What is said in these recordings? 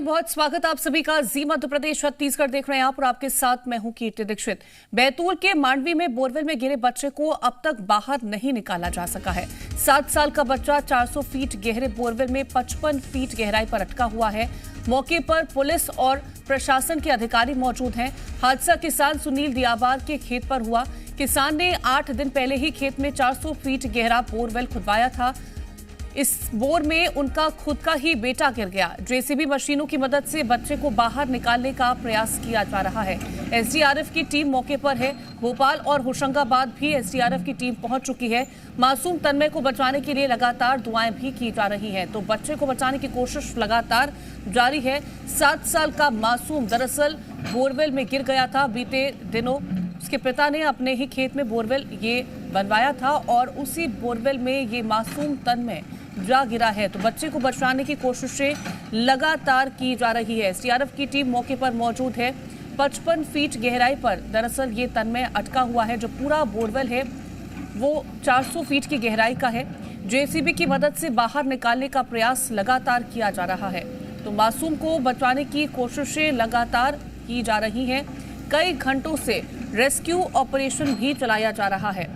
बहुत स्वागत आप सभी का। जी मध्य प्रदेश छत्तीसगढ़ देख रहे हैं आप और आपके साथ मैं हूं कीर्ति दीक्षित। बैतूल के मांडवी में बोरवेल में गिरे बच्चे को अब तक बाहर नहीं निकाला जा सका है। 7 साल का बच्चा 400 फीट गहरे बोरवेल में 55 फीट गहराई पर अटका हुआ है। मौके पर पुलिस और प्रशासन के अधिकारी मौजूद हैं। हादसा किसान सुनील दियाबार के खेत पर हुआ। किसान ने 8 दिन पहले ही खेत में 400 फीट गहरा बोरवेल खुदवाया था। इस बोर में उनका खुद का ही बेटा गिर गया। जेसीबी मशीनों की मदद से बच्चे को बाहर निकालने का प्रयास किया जा रहा है। एसडीआरएफ की टीम मौके पर है। भोपाल और होशंगाबाद भी एसडीआरएफ की टीम पहुंच चुकी है। मासूम तन्मय को बचाने के लिए लगातार दुआएं भी की जा रही हैं, तो बच्चे को बचाने की कोशिश लगातार जारी है। 7 साल का मासूम दरअसल बोरवेल में गिर गया था। बीते दिनों उसके पिता ने अपने ही खेत में बोरवेल ये बनवाया था और उसी बोरवेल में ये मासूम तन्मय जा गिरा है, तो बच्चे को बचाने की कोशिशें लगातार की जा रही है। एसडीआरएफ की टीम मौके पर मौजूद है। 55 फीट गहराई पर दरअसल ये तन्मय अटका हुआ है। जो पूरा बोरवेल है वो 400 फीट की गहराई का है। जेसीबी की मदद से बाहर निकालने का प्रयास लगातार किया जा रहा है, तो मासूम को बचाने की कोशिशें लगातार की जा रही हैं। कई घंटों से रेस्क्यू ऑपरेशन भी चलाया जा रहा है।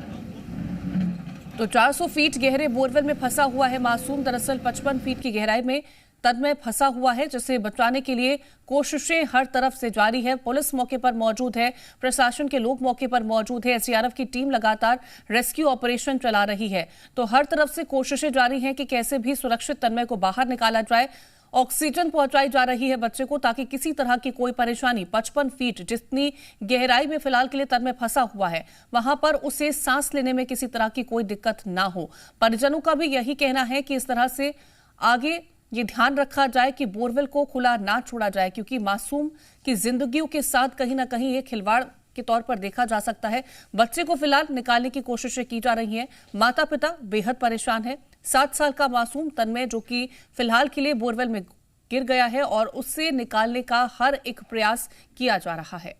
तो 400 फीट गहरे बोरवेल में फंसा हुआ है मासूम। दरअसल 55 फीट की गहराई में तन्मय फंसा हुआ है, जिसे बचाने के लिए कोशिशें हर तरफ से जारी है। पुलिस मौके पर मौजूद है, प्रशासन के लोग मौके पर मौजूद है। एसडीआरएफ की टीम लगातार रेस्क्यू ऑपरेशन चला रही है, तो हर तरफ से कोशिशें जारी हैं कि कैसे भी सुरक्षित तन्मय को बाहर निकाला जाए। ऑक्सीजन पहुंचाई जा रही है बच्चे को, ताकि किसी तरह की कोई परेशानी 55 फीट जितनी गहराई में फिलहाल के लिए तन्मय फंसा हुआ है वहां पर उसे सांस लेने में किसी तरह की कोई दिक्कत ना हो। परिजनों का भी यही कहना है कि इस तरह से आगे ये ध्यान रखा जाए कि बोरवेल को खुला ना छोड़ा जाए, क्योंकि मासूम की जिंदगियों के साथ कहीं ना कहीं ये खिलवाड़ के तौर पर देखा जा सकता है। बच्चे को फिलहाल निकालने की कोशिशें की जा रही हैं। माता पिता बेहद परेशान है। 7 साल का मासूम तन्मय जो कि फिलहाल के लिए बोरवेल में गिर गया है और उससे निकालने का हर एक प्रयास किया जा रहा है।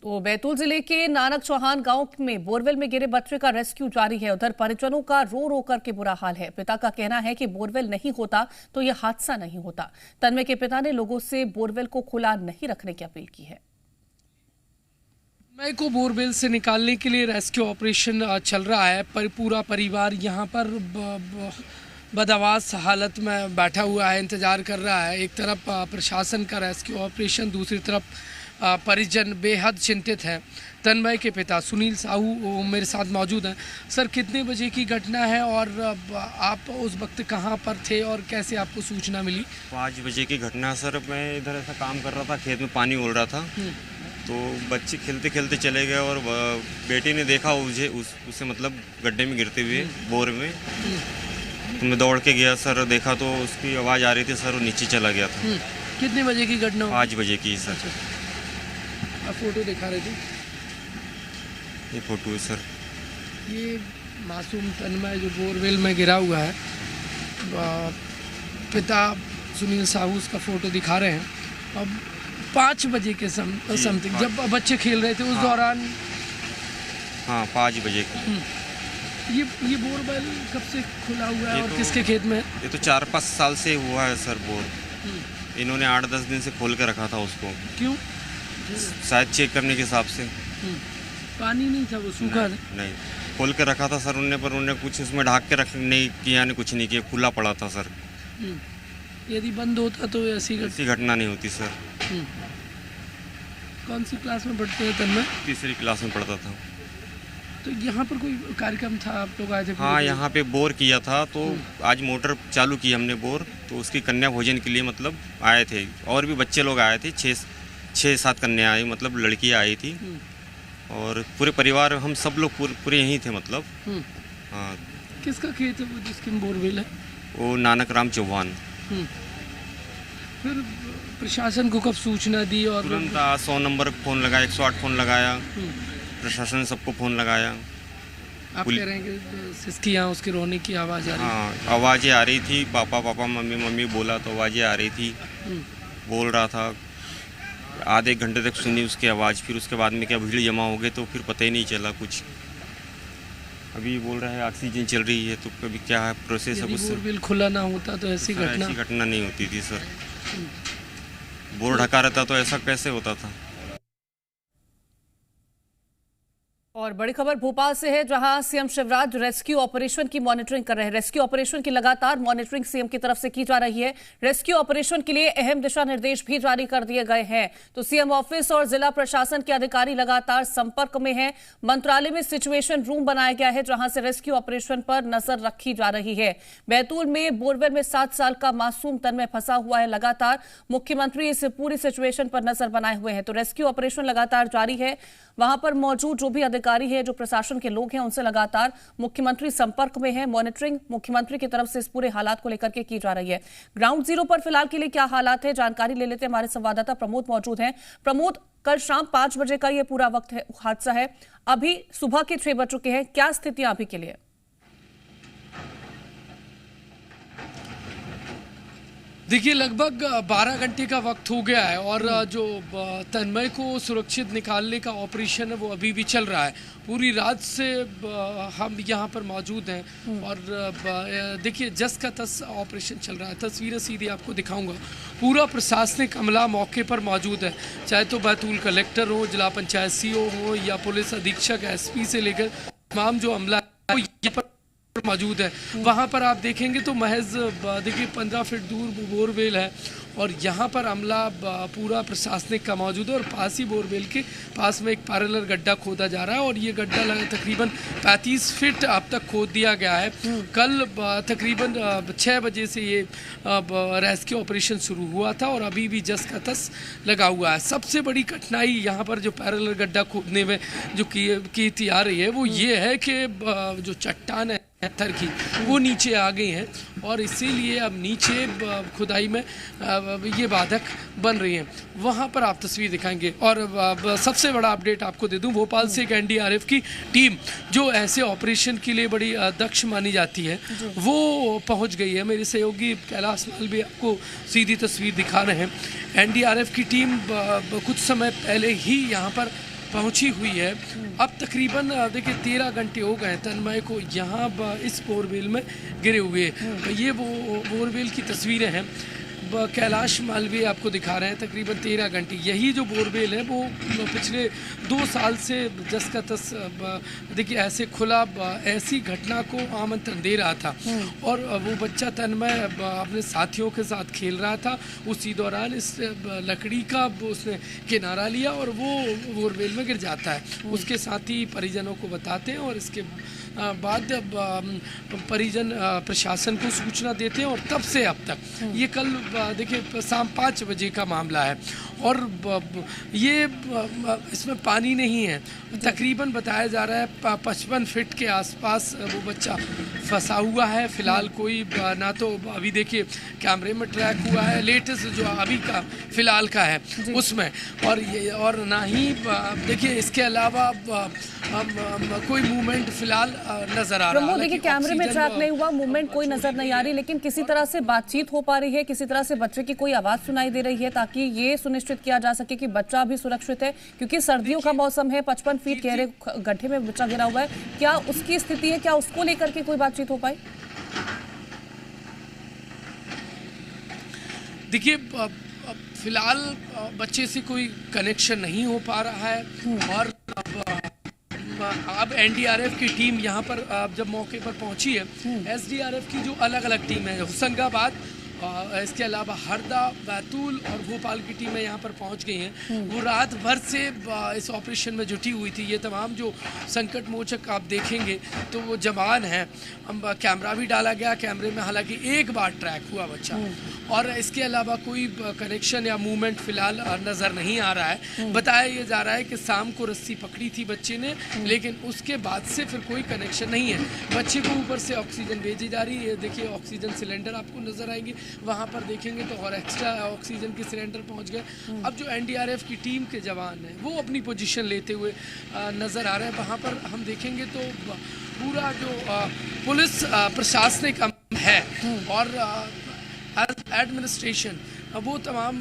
तो बैतूल जिले के नानक चौहान गांव में बोरवेल में गिरे बच्चे का रेस्क्यू जारी है। उधर परिजनों का रो रो करके बुरा हाल है। पिता का कहना है कि बोरवेल नहीं होता तो यह हादसा नहीं होता। तन्मय के पिता ने लोगों से बोरवेल को खुला नहीं रखने की अपील की है। तन्मय को बोरवेल से निकालने के लिए रेस्क्यू ऑपरेशन चल रहा है, पर पूरा परिवार यहाँ पर बदहवास हालत में बैठा हुआ है, इंतज़ार कर रहा है। एक तरफ प्रशासन का रेस्क्यू ऑपरेशन, दूसरी तरफ परिजन बेहद चिंतित हैं। तन्मय के पिता सुनील साहू मेरे साथ मौजूद हैं। सर, कितने बजे की घटना है और आप उस वक्त कहाँ पर थे और कैसे आपको सूचना मिली? 5 बजे की घटना सर। मैं इधर ऐसा काम कर रहा था, खेत में पानी उड़ रहा था, तो बच्चे खेलते खेलते चले गए और बेटी ने देखा उसे मतलब गड्ढे में गिरते हुए बोर में। तो मैं दौड़ के गया सर, देखा तो उसकी आवाज़ आ रही थी सर, वो नीचे चला गया था। कितने बजे की घटना? 5 बजे की सर। आप फोटो दिखा रहे थे? ये फोटो है सर। ये मासूम तन्मय जो बोरवेल में गिरा हुआ है, पिता सुनील साहू उसका फोटो दिखा रहे हैं। अब 5 बजे के समथिंग जब बच्चे खेल रहे थे उस दौरान। हाँ, 5 बजे की। ये बोरवेल कब से खुला हुआ है और तो, किसके खेत में? ये तो 4-5 साल से हुआ है सर बोर। इन्होंने 8-10 दिन से खोल के रखा था उसको। क्यों? शायद चेक करने के हिसाब से। पानी नहीं था, वो सूखा था? नहीं, खोल के रखा था सर उन्होंने, पर उन्होंने कुछ उसमें ढाक के रख नहीं किया, कुछ नहीं किया, खुला पड़ा था सर। यदि बंद होता तो ऐसी घटना नहीं होती सर। कौन सी क्लास में पढ़ते हैं तन्मय? 3री क्लास में पढ़ता था। तो यहाँ पर कोई कार्यक्रम था, आप लोग आए थे? हाँ, यहाँ पे बोर किया था, तो आज मोटर चालू की हमने बोर, तो उसकी कन्या भोजन के लिए मतलब आए थे। और भी बच्चे लोग आए थे, 6-7 कन्या आई, मतलब लड़कियाँ आई थी, और पूरे परिवार हम सब लोग पूरे यहीं थे मतलब। हाँ। किसका खेत है वो जिसकी बोरवेल है? वो नानक राम चौहान। फिर प्रशासन को कब सूचना दी? और तुरंत 100 नंबर फ़ोन लगाया, 108 फ़ोन लगाया, प्रशासन ने सबको फ़ोन लगाया। आप कह रहे हैं कि सिसकियाँ, उसके रोने की आवाज़ आ रही? हाँ, आवाज़ें आ रही थी। पापा पापा, मम्मी मम्मी बोला तो आवाज़ें आ रही थी। बोल रहा था, आधे घंटे तक सुनी उसकी आवाज़। फिर उसके बाद में क्या भीड़ जमा हो गई, तो फिर पता ही नहीं चला कुछ। अभी बोल रहा है ऑक्सीजन चल रही है, तो कभी क्या है प्रोसेस है कुछ बोरवेल खुला ना होता तो ऐसी घटना नहीं होती थी सर। बोर ढका रहता तो ऐसा कैसे होता था। और बड़ी खबर भोपाल से है, जहां सीएम शिवराज रेस्क्यू ऑपरेशन की मॉनिटरिंग कर रहे हैं। रेस्क्यू ऑपरेशन की लगातार मॉनिटरिंग सीएम की तरफ से की जा रही है। रेस्क्यू ऑपरेशन के लिए अहम दिशा निर्देश भी जारी कर दिए गए हैं। तो सीएम ऑफिस और जिला प्रशासन के अधिकारी लगातार संपर्क में हैं। मंत्रालय में सिचुएशन रूम बनाया गया है, जहां से रेस्क्यू ऑपरेशन पर नजर रखी जा रही है। बैतूल में बोरवेल में 7 साल का मासूम तन्मय फंसा हुआ है। लगातार मुख्यमंत्री इस पूरी सिचुएशन पर नजर बनाए हुए हैं। तो रेस्क्यू ऑपरेशन लगातार जारी है। वहां पर मौजूद जो भी अधिकारी है, जो प्रशासन के लोग हैं, उनसे लगातार मुख्यमंत्री संपर्क में है। मॉनिटरिंग मुख्यमंत्री की तरफ से इस पूरे हालात को लेकर के की जा रही है। ग्राउंड जीरो पर फिलहाल के लिए क्या हालात है, जानकारी ले लेते हैं। हमारे संवाददाता प्रमोद मौजूद हैं। प्रमोद, कल शाम 5 बजे का ये पूरा वक्त है, हादसा है, अभी सुबह के 6 बज चुके हैं, क्या स्थितियां अभी के लिए? देखिए, लगभग 12 घंटे का वक्त हो गया है और जो तन्मय को सुरक्षित निकालने का ऑपरेशन है वो अभी भी चल रहा है। पूरी रात से हम यहाँ पर मौजूद हैं और देखिए जस का तस ऑपरेशन चल रहा है। तस्वीरें सीधी आपको दिखाऊंगा। पूरा प्रशासनिक अमला मौके पर मौजूद है, चाहे तो बैतूल कलेक्टर हो, जिला पंचायत सीओ हो या पुलिस अधीक्षक एसपी से लेकर तमाम जो अमला है ये पर मौजूद है। वहाँ पर आप देखेंगे तो महज देखिए 15 फीट दूर बोरवेल है और यहाँ पर अमला पूरा प्रशासनिक का मौजूद है और पास ही बोरवेल के पास में एक पैरेलल गड्ढा खोदा जा रहा है और ये गड्ढा तकरीबन 35 फीट अब तक खोद दिया गया है। कल तकरीबन 6 बजे से ये रेस्क्यू ऑपरेशन शुरू हुआ था और अभी भी जस का तस लगा हुआ है। सबसे बड़ी कठिनाई यहाँ पर जो पैरेलल गड्ढा खोदने में जो की आ रही है वो ये है कि जो चट्टान है पत्थर की वो नीचे आ गई हैं और इसीलिए अब नीचे खुदाई में ये बाधक बन रही हैं। वहाँ पर आप तस्वीर दिखाएंगे और सबसे बड़ा अपडेट आपको दे दूं, भोपाल से एक एनडीआरएफ की टीम जो ऐसे ऑपरेशन के लिए बड़ी दक्ष मानी जाती है वो पहुँच गई है। मेरे सहयोगी कैलाश माल भी आपको सीधी तस्वीर दिखा रहे हैं। एनडीआरएफ की टीम कुछ समय पहले ही यहाँ पर पहुंची हुई है। अब तकरीबन देखिए 13 घंटे हो गए तन्मय को यहाँ इस बोरवेल में गिरे हुए। ये वो बोरवेल की तस्वीरें हैं, कैलाश मालवीय आपको दिखा रहे हैं। तकरीबन 13 घंटे यही जो बोरवेल है वो पिछले 2 साल से जस का तस देखिए ऐसे खुला ऐसी घटना को आमंत्रण दे रहा था और वो बच्चा तन्मय अपने साथियों के साथ खेल रहा था। उसी दौरान इस लकड़ी का उसने किनारा लिया और वो बोरवेल में गिर जाता है। उसके साथी परिजनों को बताते हैं और इसके बाद परिजन प्रशासन को सूचना देते हैं और तब से अब तक ये कल देखिए शाम 5 बजे का मामला है और ये इसमें पानी नहीं है। तकरीबन बताया जा रहा है 55 फीट के आसपास वो बच्चा फंसा हुआ है। फिलहाल कोई ना तो अभी देखिए कैमरे में ट्रैक हुआ है लेटेस्ट जो अभी का फिलहाल का है उसमें और ना ही देखिए इसके अलावा कोई मूवमेंट फिलहाल नजर आ रहा है। देखिए कैमरे में ट्रैक नहीं हुआ, मूवमेंट कोई नजर नहीं आ रही, लेकिन किसी तरह से बातचीत हो पा रही है, किसी तरह से बच्चे की कोई आवाज सुनाई दे रही है ताकि ये सुनिश्चित किया जा सके कि बच्चा भी सुरक्षित है, क्योंकि सर्दियों का मौसम है। 55 फीट गहरे गड्ढे में बच्चा गिरा हुआ है। क्या उसकी स्थिति है, क्या उसको लेकर के कोई बातचीत हो पाई? देखिए फिलहाल बच्चे से कोई कनेक्शन नहीं हो पा रहा है और अब एनडीआरएफ की टीम यहाँ पर जब मौके पर पहुंची है, एसडीआरएफ की जो अलग अलग टीम है होशंगाबाद इसके अलावा हरदा, बैतूल और भोपाल की टीमें यहाँ पर पहुँच गई हैं। वो रात भर से इस ऑपरेशन में जुटी हुई थी। ये तमाम जो संकट मोचक आप देखेंगे तो वो जवान हैं। कैमरा भी डाला गया, कैमरे में हालांकि एक बार ट्रैक हुआ बच्चा और इसके अलावा कोई कनेक्शन या मूवमेंट फिलहाल नज़र नहीं आ रहा है। बताया ये जा रहा है कि शाम को रस्सी पकड़ी थी बच्चे ने, लेकिन उसके बाद से फिर कोई कनेक्शन नहीं है। बच्चे को ऊपर से ऑक्सीजन भेजी जा रही है। देखिए ऑक्सीजन सिलेंडर आपको नज़र आएंगे, वहाँ पर देखेंगे तो और एक्स्ट्रा ऑक्सीजन के सिलेंडर पहुँच गए। अब जो एनडीआरएफ की टीम के जवान हैं वो अपनी पोजीशन लेते हुए नज़र आ रहे हैं। वहाँ पर हम देखेंगे तो पूरा जो पुलिस प्रशासनिक है और एडमिनिस्ट्रेशन वो तमाम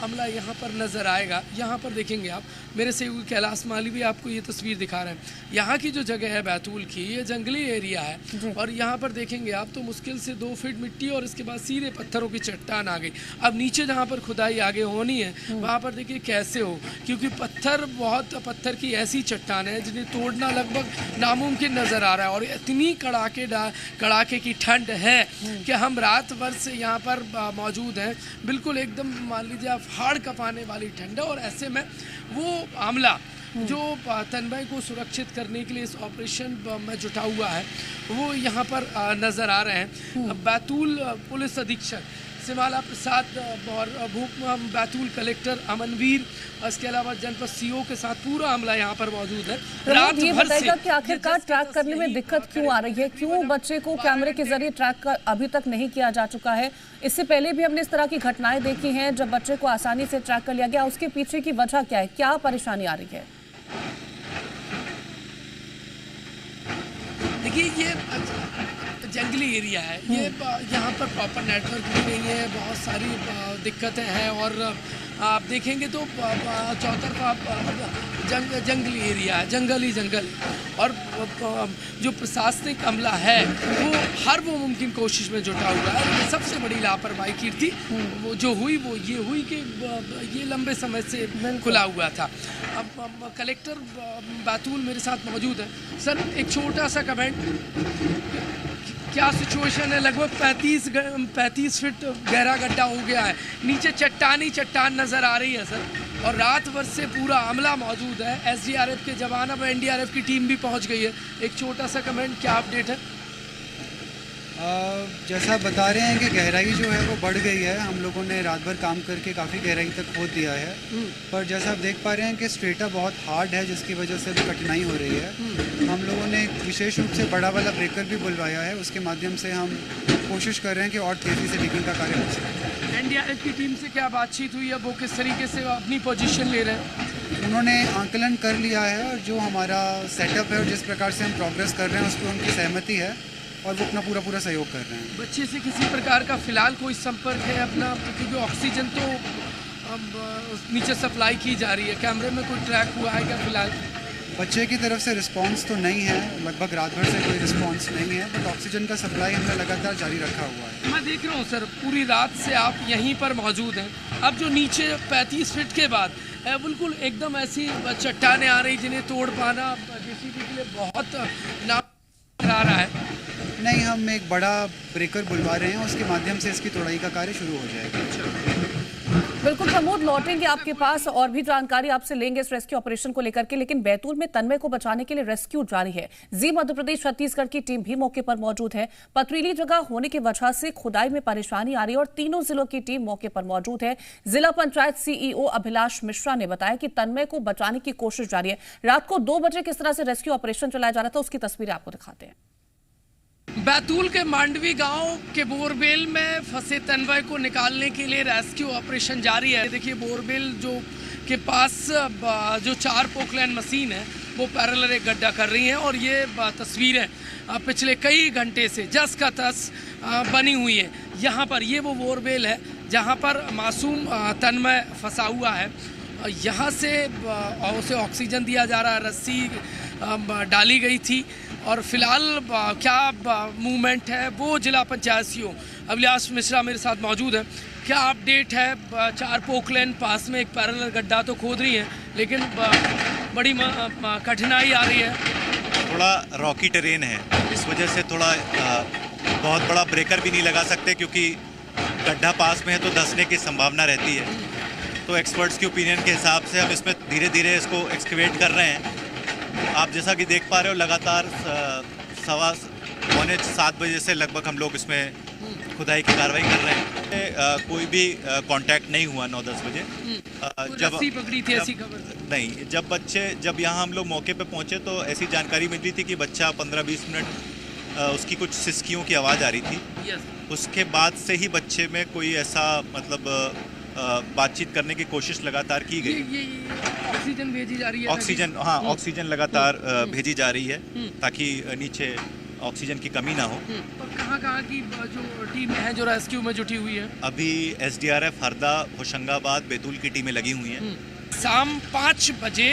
अमला यहाँ पर नज़र आएगा। यहाँ पर देखेंगे आप, मेरे से कैलाश माली भी आपको ये तस्वीर दिखा रहे हैं। यहाँ की जो जगह है बैतूल की, ये जंगली एरिया है और यहाँ पर देखेंगे आप तो मुश्किल से 2 फीट मिट्टी और इसके बाद सीधे पत्थरों की चट्टान आ गई। अब नीचे जहाँ पर खुदाई आगे होनी है वहाँ पर देखिए कैसे हो, क्योंकि पत्थर की ऐसी चट्टान है जिन्हें तोड़ना लगभग नामुमकिन नज़र आ रहा है। और इतनी कड़ाके की ठंड है कि हम रात भर से यहाँ पर मौजूद हैं। बिल्कुल एकदम मान लीजिए आप हाड़ कपाने वाली ठंड है और ऐसे में वो आमला जो तन्मय को सुरक्षित करने के लिए इस ऑपरेशन में जुटा हुआ है वो यहाँ पर नज़र आ रहे हैं। बैतूल पुलिस अधीक्षक सिमाला प्रसाद और बैतूल कलेक्टर अमनवीर, इसके अलावा जनपद सीओ के साथ पूरा अमला यहाँ पर मौजूद है। रात ये बताएगा कि आखिरकार ट्रैक करने में दिक्कत क्यों आ रही है, क्यों बच्चे को कैमरे के जरिए ट्रैक अभी तक नहीं किया जा चुका है। इससे पहले भी हमने इस तरह की घटनाएं देखी हैं जब बच्चे को आसानी से ट्रैक कर लिया गया। उसके पीछे की वजह क्या है, क्या परेशानी आ रही है? देखिए ये जंगली एरिया है, ये यहाँ पर प्रॉपर नेटवर्क भी नहीं है, बहुत सारी दिक्कतें हैं और आप देखेंगे तो चौतरफा जंगली एरिया है, जंगल और जो प्रशासनिक अमला है वो हर वो मुमकिन कोशिश में जुटा हुआ है। सबसे बड़ी लापरवाही कीर्ति वो जो हुई वो ये हुई कि ये लंबे समय से खुला हुआ था। अब कलेक्टर बैतूल मेरे साथ मौजूद है। सर एक छोटा सा कमेंट, क्या सिचुएशन है? लगभग 35 फीट गहरा गड्ढा हो गया है, नीचे चट्टान नज़र आ रही है सर और रात भर से पूरा अमला मौजूद है। एसडीआरएफ के जवान, अब एनडीआरएफ की टीम भी पहुंच गई है। एक छोटा सा कमेंट, क्या अपडेट है? जैसा बता रहे हैं कि गहराई जो है वो बढ़ गई है। हम लोगों ने रात भर काम करके काफ़ी गहराई तक खोद दिया है, पर जैसा आप देख पा रहे हैं कि स्ट्रेटा बहुत हार्ड है जिसकी वजह से भी कठिनाई हो रही है। हम लोगों ने विशेष रूप से बड़ा वाला ब्रेकर भी बुलवाया है, उसके माध्यम से हम कोशिश कर रहे हैं कि और तेज़ी से डिगिंग का कार्य हो सके। एनडीआरएफ की टीम से क्या बातचीत हुई है? वो किस तरीके से अपनी पोजीशन ले रहे हैं? उन्होंने आंकलन कर लिया है और जो हमारा सेटअप है और जिस प्रकार से हम प्रोग्रेस कर रहे हैं उस पर उनकी सहमति है और वो अपना पूरा सहयोग कर रहे हैं। बच्चे से किसी प्रकार का फिलहाल कोई संपर्क है अपना, क्योंकि ऑक्सीजन तो अब नीचे सप्लाई की जा रही है, कैमरे में कोई ट्रैक हुआ है क्या फिलहाल? बच्चे की तरफ से रिस्पांस तो नहीं है, लगभग रात भर से कोई रिस्पांस नहीं है, बट ऑक्सीजन का सप्लाई हमने लगातार जारी रखा हुआ है। मैं देख रहा हूँ सर पूरी रात से आप यहीं पर मौजूद हैं। अब जो नीचे 35 फीट के बाद बिल्कुल एकदम ऐसी चट्टानें आ रही जिन्हें तोड़ पाना जेसीबी के लिए बहुत नाम आ रहा है। नहीं, हम एक बड़ा ब्रेकर बुलवा रहे हैं, उसके माध्यम से इसकी तोड़ाई का कार्य शुरू हो जाएगा। बिल्कुल प्रमोद, लौटेंगे आपके पास और भी जानकारी आपसे लेंगे इस रेस्क्यू ऑपरेशन को लेकर के, लेकिन बैतूल में तन्मय को बचाने के लिए रेस्क्यू जारी है। जी मध्य प्रदेश छत्तीसगढ़ की टीम भी मौके पर मौजूद है। पथरीली जगह होने की वजह से खुदाई में परेशानी आ रही है और तीनों जिलों की टीम मौके पर मौजूद है। जिला पंचायत सीईओ अभिलाष मिश्रा ने बताया कि तन्मय को बचाने की कोशिश जारी है। रात को 2 बजे किस तरह से रेस्क्यू ऑपरेशन चलाया जा रहा था उसकी तस्वीरें आपको दिखाते हैं। बैतूल के मांडवी गांव के बोरवेल में फंसे तन्मय को निकालने के लिए रेस्क्यू ऑपरेशन जारी है। देखिए बोरवेल जो के पास जो 4 पोकलैंड मशीन है वो पैरेलल एक गड्ढा कर रही हैं और ये तस्वीरें पिछले कई घंटे से जस का तस बनी हुई है। यहाँ पर ये वो बोरवेल है जहाँ पर मासूम तन्मय फंसा हुआ है। यहाँ से उसे ऑक्सीजन दिया जा रहा है, रस्सी डाली गई थी और फिलहाल क्या मूवमेंट है वो जिला पंचायत सीईओ अभिलाष मिश्रा मेरे साथ मौजूद है। क्या अपडेट है? 4 पोकलैंड पास में एक पैरेलल गड्ढा तो खोद रही है लेकिन बड़ी कठिनाई आ रही है। थोड़ा रॉकी टेरेन है, इस वजह से थोड़ा बहुत बड़ा ब्रेकर भी नहीं लगा सकते क्योंकि गड्ढा पास में है तो धंसने की संभावना रहती है। तो एक्सपर्ट्स के ओपिनियन के हिसाब से हम इसमें धीरे धीरे इसको एक्सकवेट कर रहे हैं। आप जैसा कि देख पा रहे हो लगातार 6:45 बजे से लगभग हम लोग इसमें खुदाई की कार्रवाई कर रहे हैं। कोई भी कांटेक्ट नहीं हुआ 9-10 बजे। जब पकड़ी थी ऐसी खबर नहीं, जब यहाँ हम लोग मौके पे पहुँचे तो ऐसी जानकारी मिल रही थी कि बच्चा 15-20 मिनट उसकी कुछ सिसकियों की आवाज़ आ रही थी। उसके बाद से ही बच्चे में कोई ऐसा मतलब बातचीत करने की कोशिश लगातार की गई। ये ऑक्सीजन भेजी जा रही है? ऑक्सीजन, हाँ, ऑक्सीजन लगातार भेजी जा रही है ताकि नीचे ऑक्सीजन की कमी ना हो। और कहाँ की जो टीम है जो रेस्क्यू में जुटी हुई है? अभी SDRF हरदा, होशंगाबाद, बैतूल की टीमें लगी हुई हैं। शाम 5 बजे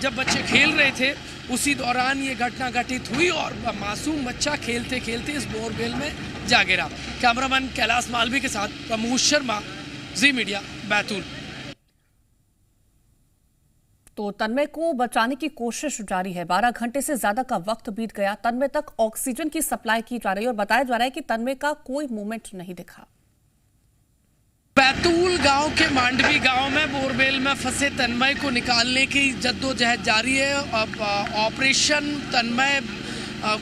जब बच्चे खेल रहे थे उसी दौरान ये घटना घटित हुई और मासूम बच्चा खेलते खेलते इस बोरवेल में जा गिरा। कैमरामैन कैलाश मालवी के साथ प्रमोद शर्मा, जी मीडिया, बैतूल। तो तन्मय को बचाने की कोशिश जारी है। 12 घंटे से ज्यादा का वक्त बीत गया। तन्मय तक ऑक्सीजन की सप्लाई की जा रही है और बताया जा रहा है कि तन्मय का कोई मूवमेंट नहीं दिखा। बैतूल गांव के मांडवी गांव में बोरवेल में फंसे तन्मय को निकालने की जद्दोजहद जारी है। अब ऑपरेशन तन्मय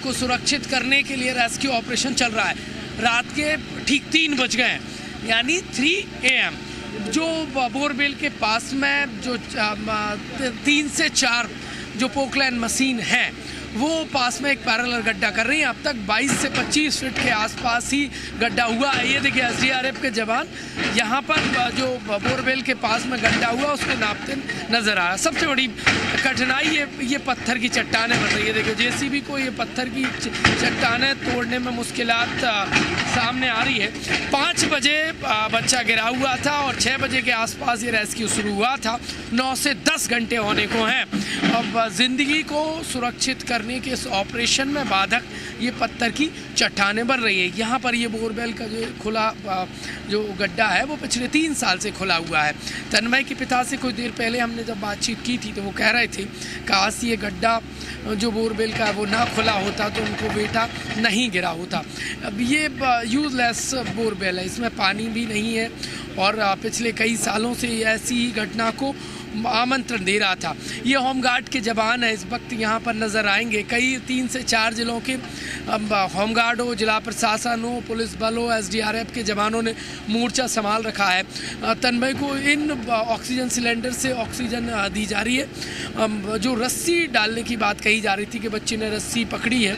को सुरक्षित करने के लिए रेस्क्यू ऑपरेशन चल रहा है। रात के ठीक 3 बज गए हैं, यानी 3 AM। जो बोरवेल के पास में जो 3 से 4 जो पोकलैंड मशीन है वो पास में एक पैरेलल गड्ढा कर रही है। अब तक 22 से 25 फीट के आसपास ही गड्ढा हुआ है। ये देखिए SDRF के जवान यहाँ पर जो बोरवेल के पास में गड्ढा हुआ उसको नापते नजर आ रहा है। सबसे बड़ी कठिनाई ये पत्थर की चट्टानें बन रही है। देखिए JCB को ये पत्थर की चट्टानें तोड़ने में मुश्किलात सामने आ रही है। 5 बजे बच्चा गिरा हुआ था और 6 बजे के आसपास ये रेस्क्यू शुरू हुआ था। 9 से 10 घंटे होने को हैं। अब जिंदगी को सुरक्षित करने के इस ऑपरेशन में बाधक ये पत्थर की चट्टानें बन रही है। यहाँ पर ये बोरवेल का जो खुला जो गड्ढा है वो पिछले 3 साल से खुला हुआ है। तन्मय के पिता से कुछ देर पहले हमने जब बातचीत की थी तो वो कह रहे थे काश ये गड्ढा जो बोरवेल का वो ना खुला होता तो उनको बेटा नहीं गिरा होता। अब ये यूजलेस बोरवेल है, इसमें पानी भी नहीं है और पिछले कई सालों से ऐसी ही घटना को आमंत्रण दे रहा था। ये होमगार्ड के जवान है, इस वक्त यहाँ पर नज़र आएंगे। कई 3 से 4 जिलों के होमगार्ड हो, जिला प्रशासन हो, पुलिस बल हो, SDRF के जवानों ने मोर्चा संभाल रखा है। तन्मय को इन ऑक्सीजन सिलेंडर से ऑक्सीजन दी जा रही है। जो रस्सी डालने की बात कही जा रही थी कि बच्चे ने रस्सी पकड़ी है,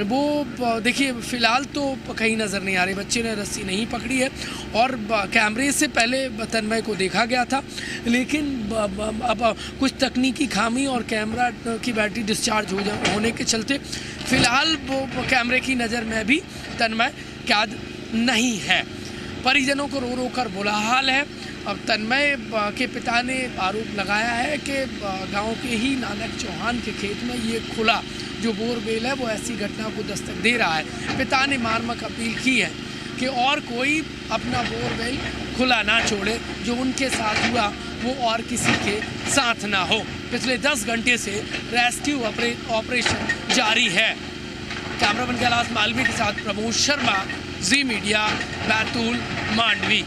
वो देखिए फ़िलहाल तो कहीं नज़र नहीं आ रही, बच्चे ने रस्सी नहीं पकड़ी है। और कैमरे से पहले तन्मय को देखा गया था, लेकिन अब कुछ तकनीकी खामी और कैमरा की बैटरी डिस्चार्ज होने के चलते फ़िलहाल वो कैमरे की नज़र में भी तन्मय कैद नहीं है। परिजनों को रो रो कर बुरा हाल है। अब तन्मय के पिता ने आरोप लगाया है कि गांव के ही नानक चौहान के खेत में ये खुला जो बोरवेल है वो ऐसी घटना को दस्तक दे रहा है। पिता ने मार्मिक अपील की है कि और कोई अपना बोरवेल खुला ना छोड़े, जो उनके साथ हुआ वो और किसी के साथ ना हो। पिछले 10 घंटे से रेस्क्यू ऑपरेशन जारी है। कैमरामैन कैलाश मालवी के साथ प्रमोद शर्मा, जी मीडिया, बैतूल, मांडवी।